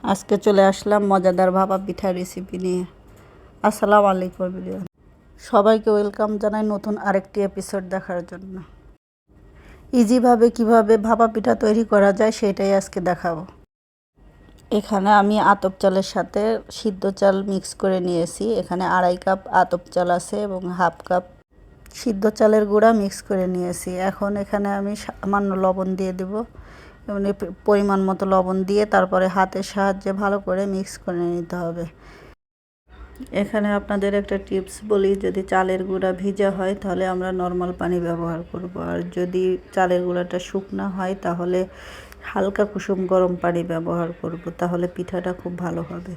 আজকে চলে আসলাম মজাদার ভাপা পিঠার রেসিপি নিয়ে। আসসালামু আলাইকুম এভরিওয়ান, সবাইকে ওয়েলকাম জানাই নতুন আরেকটি এপিসোড দেখার জন্য। ইজিভাবে কিভাবে ভাপা পিঠা তৈরি করা যায় সেটাই আজকে দেখাবো। এখানে আমি আতপ চালের সাথে সিদ্ধ চাল মিক্স করে নিয়েছি। এখানে 2.5 কাপ আতপ চাল আছে এবং হাফ কাপ সিদ্ধ চালের গুঁড়া মিক্স করে নিয়েছি। এখন এখানে আমি সামান্য লবণ দিয়ে দেব এবং পরিমাণ মতো লবণ দিয়ে তারপরে হাতের সাহায্যে ভালো করে মিক্স করে নিতে হবে। এখানে আপনাদের একটা টিপস বলি, যদি চালের গুঁড়া ভিজা হয় তাহলে আমরা নর্মাল পানি ব্যবহার করব, আর যদি চালের গুঁড়াটা শুকনা হয় তাহলে হালকা কুসুম গরম পানি ব্যবহার করব, তাহলে পিঠাটা খুব ভালো হবে।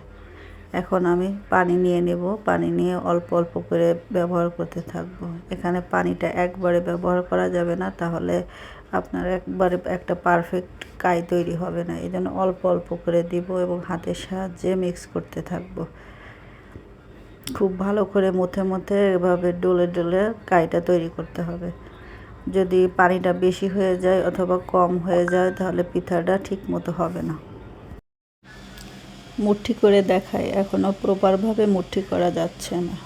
এখন আমি পানি নিয়ে নেব, পানি নিয়ে অল্প অল্প করে ব্যবহার করতে থাকব। এখানে পানিটা একবারে ব্যবহার করা যাবে না, তাহলে আপনার একবারে একটা পারফেক্ট কাই তৈরি হবে না। এই জন্য অল্প অল্প করে দিব এবং হাতের সাহায্যে মিক্স করতে থাকব। খুব ভালো করে মথে মথে এভাবে ডলে ডলে কাইটা তৈরি করতে হবে। যদি পানিটা বেশি হয়ে যায় অথবা কম হয়ে যায় তাহলে পিঠাটা ঠিক মতো হবে না। মুঠি করে দেখাই, এখনও প্রপারভাবে মুঠি করা যাচ্ছে না,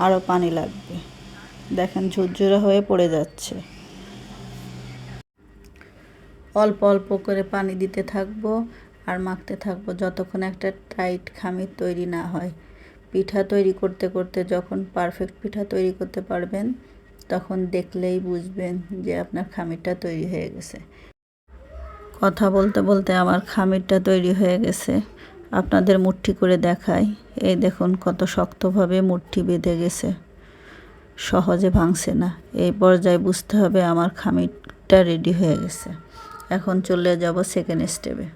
আরও পানি লাগবে। দেখেন ঝুরঝুরে হয়ে পড়ে যাচ্ছে। অল্প অল্প করে পানি দিতে থাকবো আর মাখতে থাকবো যতক্ষণ একটা টাইট খামির তৈরি না হয়। পিঠা তৈরি করতে করতে যখন পারফেক্ট পিঠা তৈরি করতে পারবেন তখন দেখলেই বুঝবেন যে আপনার খামিরটা তৈরি হয়ে গেছে। কথা বলতে বলতে আমার খামিরটা তৈরি হয়ে গেছে। আপনাদের মুঠি করে দেখাই, এই দেখুন কত শক্তভাবে মুঠি বেঁধে গেছে, সহজে ভাঙছে না। এই পর্যায়ে বুঝতে হবে আমার খামিরটা রেডি হয়ে গেছে। এখন চলে যাব সেকেন্ড স্টেপে।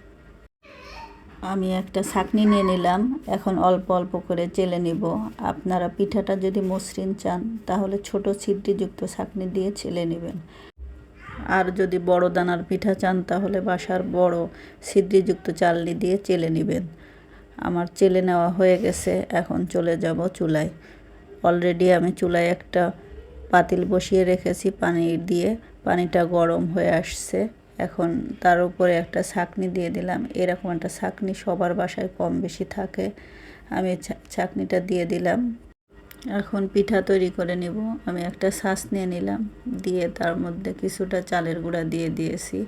আমি একটা ছাঁকনি নিয়ে নিলাম, এখন অল্প অল্প করে চেলে নিব। আপনারা পিঠাটা যদি মসৃণ চান তাহলে ছোট ছিদ্রিযুক্ত ছাঁকনি দিয়ে চেলে নেবেন, আর যদি বড় দানার পিঠা চান তাহলে বাসার বড় ছিদ্রিযুক্ত চালনি দিয়ে চেলে নেবেন। আমার চেলে নেওয়া হয়ে গেছে, এখন চলে যাব চুলায়। অলরেডি আমি চুলায় একটা পাতিল বসিয়ে রেখেছি পানি দিয়ে, পানিটা গরম হয়ে আসছে। এখন তার উপরে একটা ছাঁকনি দিয়ে দিলাম। এরকম একটা ছাঁকনি সবার বাসায় কম বেশি থাকে, আমি ছাঁকনিটা দিয়ে দিলাম। এখন পিঠা তৈরি করে নেব। আমি একটা ছাঁচ নিয়ে নিলাম, দিয়ে তার মধ্যে কিছুটা চালের গুঁড়া দিয়ে দিয়েছি।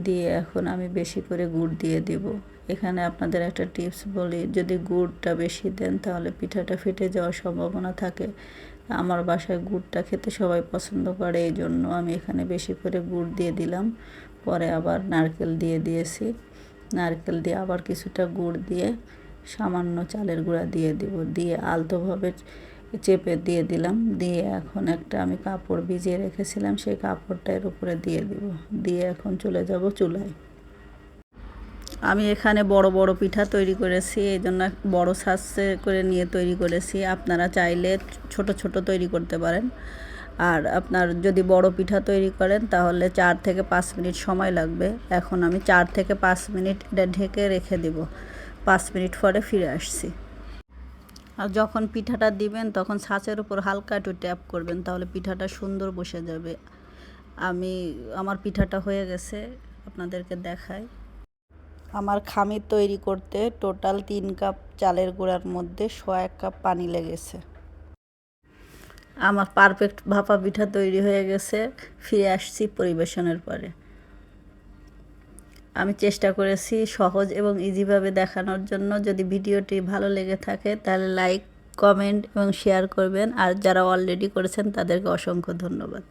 দিয়ে এখন আমি বেশি করে গুড় দিয়ে দেব। এখানে আপনাদের একটা টিপস বলি, যদি গুড়টা বেশি দেন তাহলে পিঠাটা ফেটে যাওয়ার সম্ভাবনা থাকে। আমার বাসায় গুড়টা খেতে সবাই পছন্দ করে, এই জন্য আমি এখানে বেশি করে গুড় দিয়ে দিলাম। পরে আবার নারকেল দিয়ে দিয়েছি, নারকেল দিয়ে আবার কিছুটা গুড় দিয়ে সামান্য চালের গুঁড়া দিয়ে দেব, দিয়ে আলতোভাবে চেপে দিয়ে দিলাম। দিয়ে এখন একটা আমি কাপড় ভিজিয়ে রেখেছিলাম, সেই কাপড়টা এর উপরে দিয়ে দেব। দিয়ে এখন চলে যাব চুলায়। আমি এখানে বড় বড় পিঠা তৈরি করেছি, এই জন্য বড় সাইজে করে নিয়ে তৈরি করেছি। আপনারা চাইলে ছোট ছোট তৈরি করতে পারেন। আর আপনার যদি বড় পিঠা তৈরি করেন তাহলে 4 থেকে 5 মিনিট সময় লাগবে। এখন আমি 4 থেকে 5 মিনিট এটা ঢেকে রেখে দেব। 5 মিনিট পরে ফিরে আসছি। আর যখন পিঠাটা দিবেন তখন ছাঁচের উপর হালকা একটু ট্যাপ করবেন, তাহলে পিঠাটা সুন্দর বসে যাবে। আমার পিঠাটা হয়ে গেছে, আপনাদেরকে দেখাই। আমার খামির তৈরি করতে টোটাল 3 কাপ চালের গুঁড়ার মধ্যে 1 কাপ পানি লেগেছে। আমার পারফেক্ট ভাপা পিঠা তৈরি হয়ে গেছে। ফিরে আসছি পরিবেশনের পরে। আমি চেষ্টা করেছি সহজ এবং ইজিভাবে দেখানোর জন্য। যদি ভিডিওটি ভালো লেগে থাকে তাহলে লাইক, কমেন্ট এবং শেয়ার করবেন, আর যারা অলরেডি করেছেন তাদেরকে অসংখ্য ধন্যবাদ।